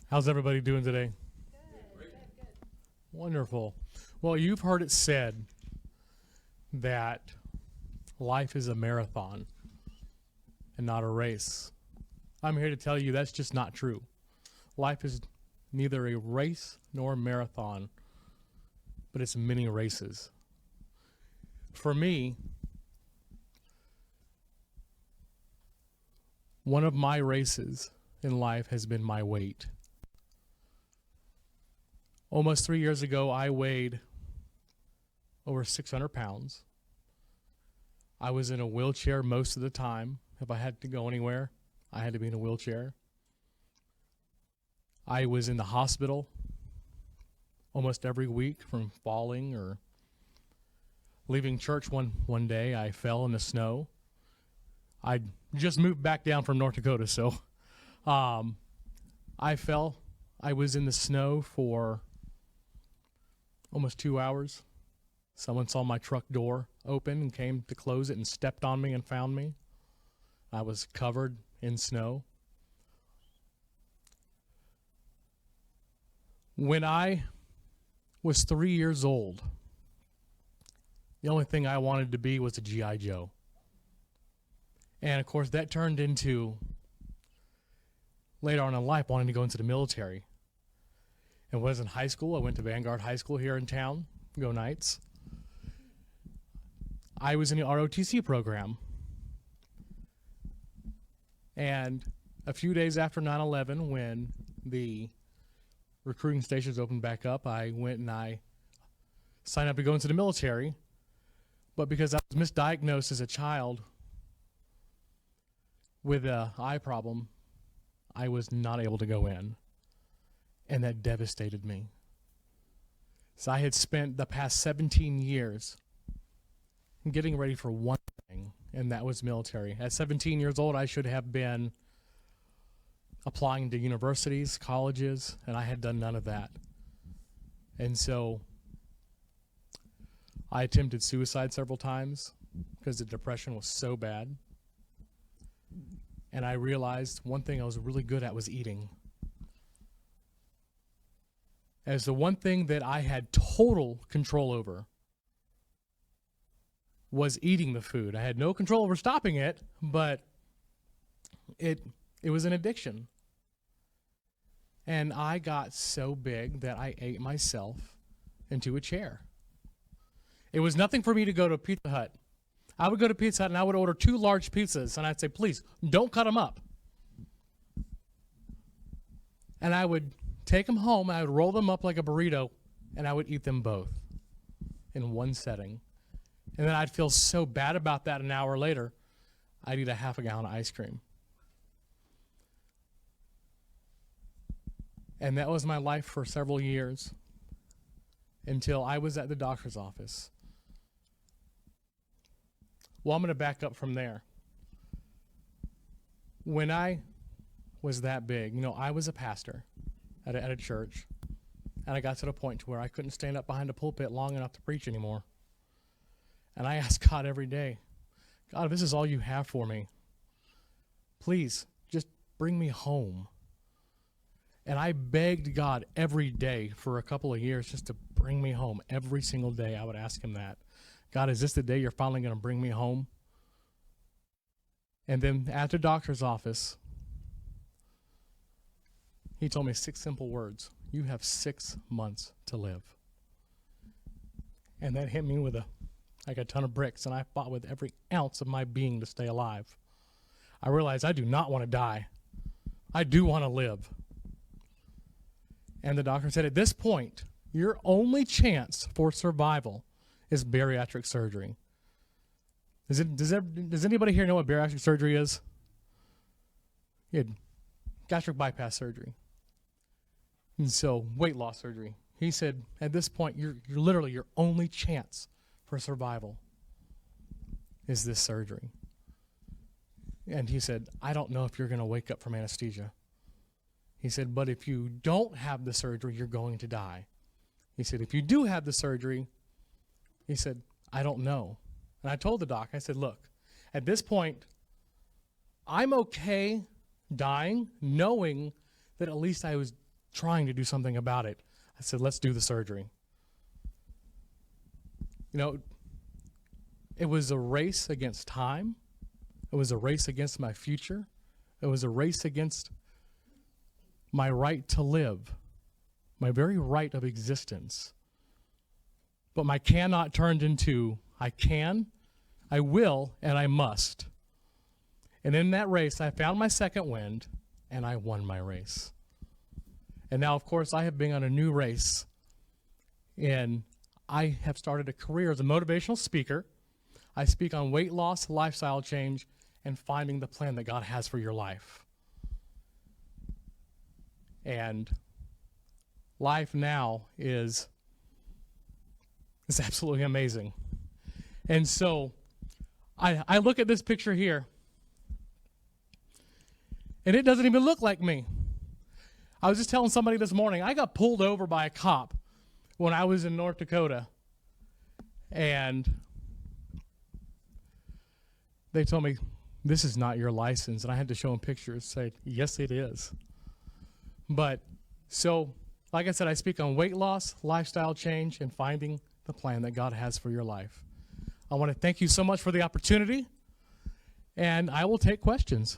How's everybody doing today? Wonderful. Well, you've heard it said that life is a marathon and not a race. I'm here to tell you that's just not true. Life is neither a race nor a marathon, but it's many races. For me, one of my races in life has been my weight. Almost 3 years ago, I weighed over 600 pounds. I was in a wheelchair most of the time. If I had to go anywhere, I had to be in a wheelchair. I was in the hospital almost every week from falling or leaving church one day. I fell in the snow. I just moved back down from North Dakota, so I fell. I was in the snow for almost 2 hours. Someone saw my truck door open and came to close it and stepped on me and found me. I was covered in snow. When I was 3 years old, the only thing I wanted to be was a G.I. Joe. And of course, that turned into, later on in life, wanting to go into the military. And when I was in high school, I went to Vanguard High School here in town, go Knights. I was in the ROTC program. And a few days after 9/11, when the recruiting stations opened back up, I went and I signed up to go into the military. But because I was misdiagnosed as a child with an eye problem, I was not able to go in. And that devastated me. So I had spent the past 17 years getting ready for one thing, and that was military. At 17 years old, I should have been applying to universities, colleges, and I had done none of that. And so I attempted suicide several times because the depression was so bad. And I realized one thing I was really good at was eating. As the one thing that I had total control over was eating the food. I had no control over stopping it, but it was an addiction. And I got so big that I ate myself into a chair. It was nothing for me to go to Pizza Hut. I would go to Pizza Hut and I would order 2 large pizzas, and I'd say, please, don't cut them up. And I would take them home, I would roll them up like a burrito, and I would eat them both in one setting. And then I'd feel so bad about that an hour later, I'd eat a half a gallon of ice cream. And that was my life for several years until I was at the doctor's office. Well, I'm going to back up from there. When I was that big, I was a pastor at a church, and I got to the point to where I couldn't stand up behind a pulpit long enough to preach anymore. And I asked God every day, God, if this is all you have for me, please just bring me home. And I begged God every day for a couple of years just to bring me home. Every single day I would ask him that. God, is this the day you're finally going to bring me home? And then at the doctor's office, he told me 6 simple words. You have 6 months to live. And that hit me with like a ton of bricks, and I fought with every ounce of my being to stay alive. I realized I do not want to die. I do want to live. And the doctor said, at this point, your only chance for survival is bariatric surgery. Does anybody here know what bariatric surgery is? Yeah, gastric bypass surgery. And so weight loss surgery. He said, at this point, you're literally your only chance for survival is this surgery. And he said, I don't know if you're going to wake up from anesthesia. He said, but if you don't have the surgery, you're going to die. He said, if you do have the surgery, he said, I don't know. And I told the doc, I said, look, at this point, I'm okay dying knowing that at least I was trying to do something about it. I said, let's do the surgery. You know, it was a race against time. It was a race against my future. It was a race against my right to live, my very right of existence. But my cannot turned into I can, I will, and I must. And in that race, I found my second wind, and I won my race. And now, of course, I have been on a new race, and I have started a career as a motivational speaker. I speak on weight loss, lifestyle change, and finding the plan that God has for your life. And life now is absolutely amazing. And so I look at this picture here, and it doesn't even look like me. I was just telling somebody this morning, I got pulled over by a cop when I was in North Dakota, and they told me, this is not your license, and I had to show them pictures, say, yes, it is. But, so, like I said, I speak on weight loss, lifestyle change, and finding the plan that God has for your life. I want to thank you so much for the opportunity, and I will take questions.